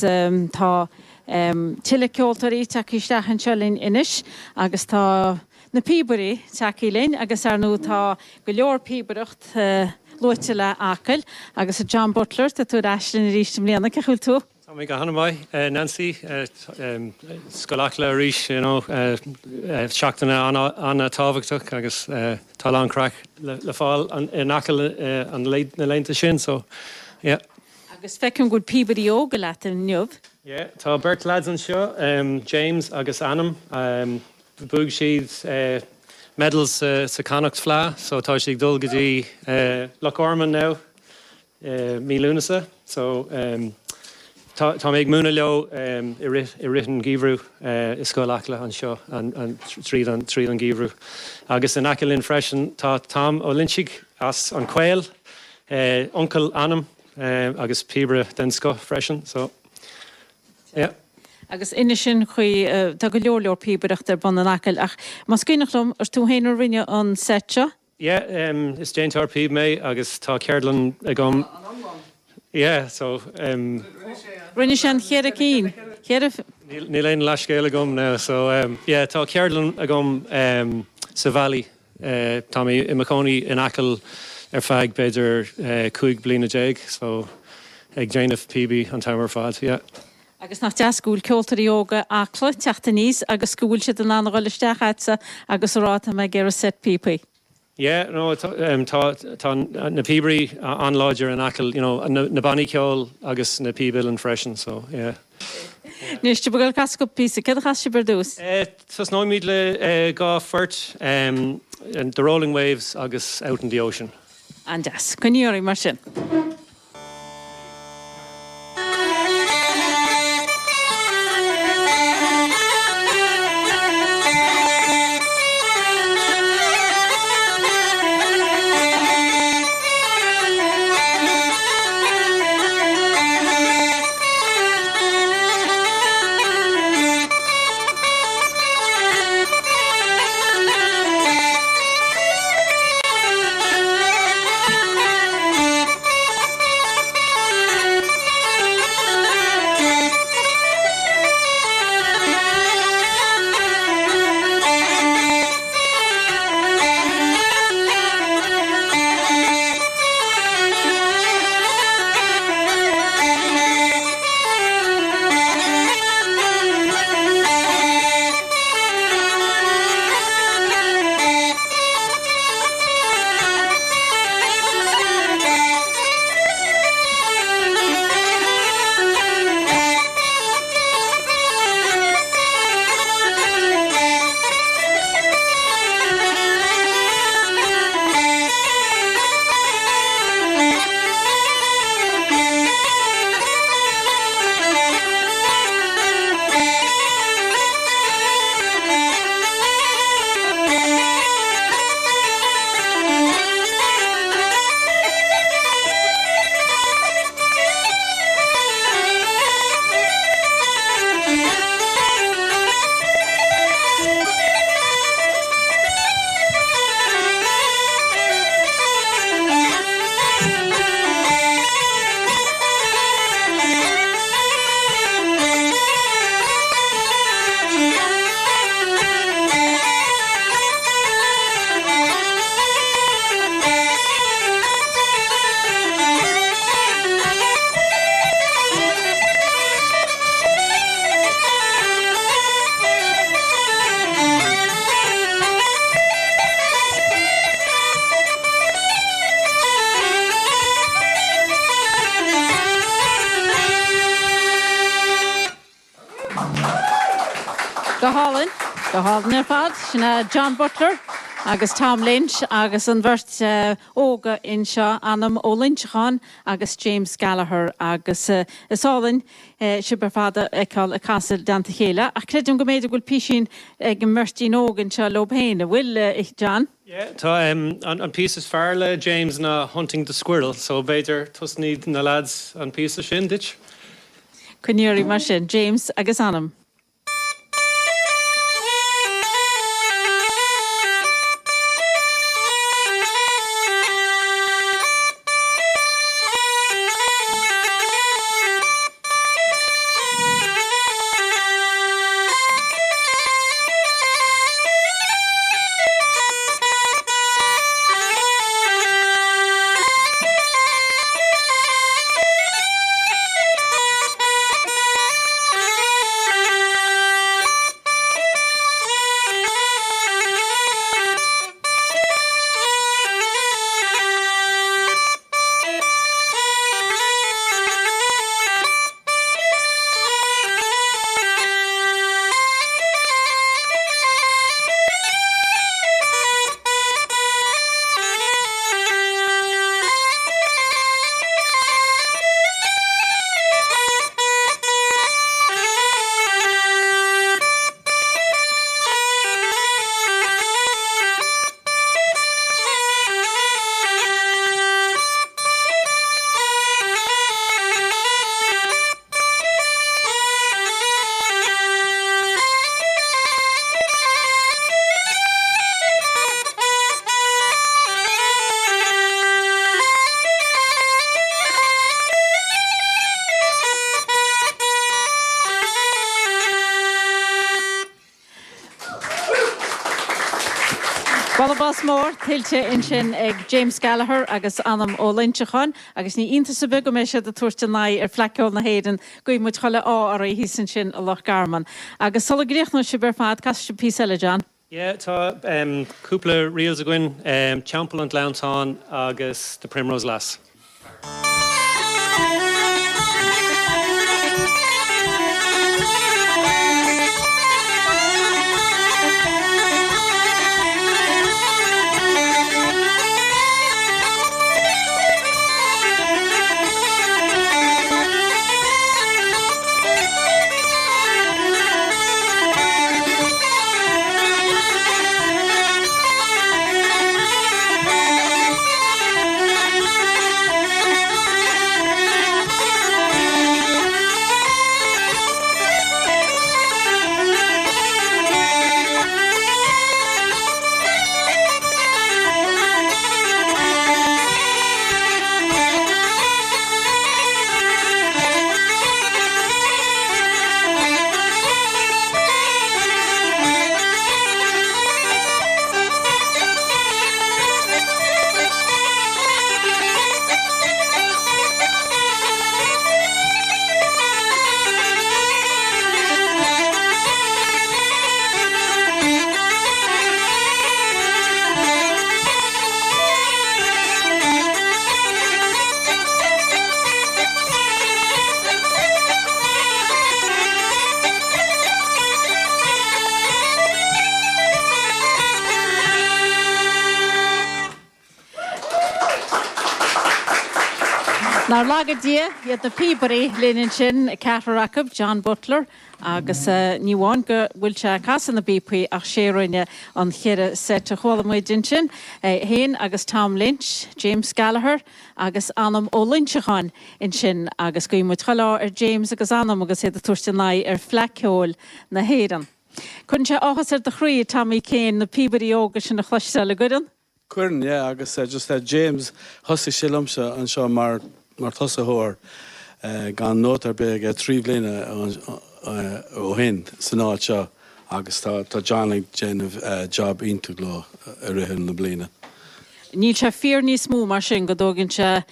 tá tiile ceoltarí takeísteach an seolín inis agus tá na Piobairí takeílinn agus ar nó tá go leor píobaireacht Luiteile Achill agus a John Butler tá tú aislinn rístim léana cechuil tú. Tá mé go hanna mai Nancy Scoil Acla rís seachtainna anna tábhachtach agus tá an crack le fáil in Achill an na leinta sin so yeah. Agus fecinn go Piobairí óga leat in nniuh. Yeah, tá Bert lads an seo James agus Annam búg siad medals sa Connacht Fla so tá siad dul go dtí Loch Orman now mí lúnasa so tá méid múna leo I ritan gíomhrú I Scoil Acla an seo an tríd an gíomhrú agus in Achill freisin tá Tom ó Linsigh as an Quail Uncle Annam agus Piobra den sco freisin so yeah. Agus ina sin chuí tá go leor píobaireacht ar ban an Achill ach mas cuineachlum ar tú héanú rinne an sete? Yeah, is Jane Tarpib mé agus tá Ceirlan agam. Yeah, so rinne sin chéad a cín. Ní léon leiscéil agam now so yeah, tá Ceirlan agam sa Valley tá mí I Macónaí in Achill ar feadh beidir 5 bliana déag so ag déanamh PB an tamar fad, yeah. Agus nach de Scoil Ceoltarí Óga Acla teachta níos agus scoil siad an anghfuilisteach aitsa agus ráta me gur set PP. Yeah, no, tá na Piobairí anláidir in Achill, you know, na bannaí ceol agus na Piobaill an freisin, so, yeah. Níos tú bugail casco písa, cad a chas si berdús? Tás nóimid le gá fuirt and the rolling waves agus out in the ocean. And yes, cuníorí mar sin. Go hálan ar fad sinna John Butler agus Tom Lynch agus an bhirt óga in seo Annam ó Lynchán agus James Gallagher agus isálainn sibar fada eáil a casil danta chéile a creidim go méidir bhfuil písin ag an mmirtín ógan seo lobhéine bhfuil John? Yeah, tá an piece is fearle James na Hunting the Squirrel so beidir tusníd na lads an piece sin ditch. Cuníorí mar sin James agus Annam. Ballabás mór tiltte in sin ag James Gallagher agus anam ó Lynchachan agus ní inta sa bug me se a tuairte nai fleiciol na héidir goí mu cholle á ar hísan sin a Loch Garman. Agus sola gríochna si ber fad cas se pí eile, John. Yeah, tá cúpla rials a gin, Champion and Lowntown agus the Primrose Lass. Nar lagadía iad na Piobairí Uilleann sin Cataracab John Butler agus níháin go bhfuil se casan na BP ach séróine an chéire set a chhuala muid din sin héin agus Tom Lynch, James Gallagher agus anam ó Lynchachan in sin agus go mu chalá James agus anam agus héad a tuairte nai fleiciol na héireann. Chun se áchas de chrí Tommy céin na Piobairí ógus sin na chluiste le gudan? Cuireann, yeah, agus just James thosaigh sé liomsa an seo mar thosa thóir gan nótar beag trí bhliaine ó hin san áit seo agus tá John ag déanamh job iontu gló a ritheann na bliana. Níl se fear níos mó mar sin go dógann se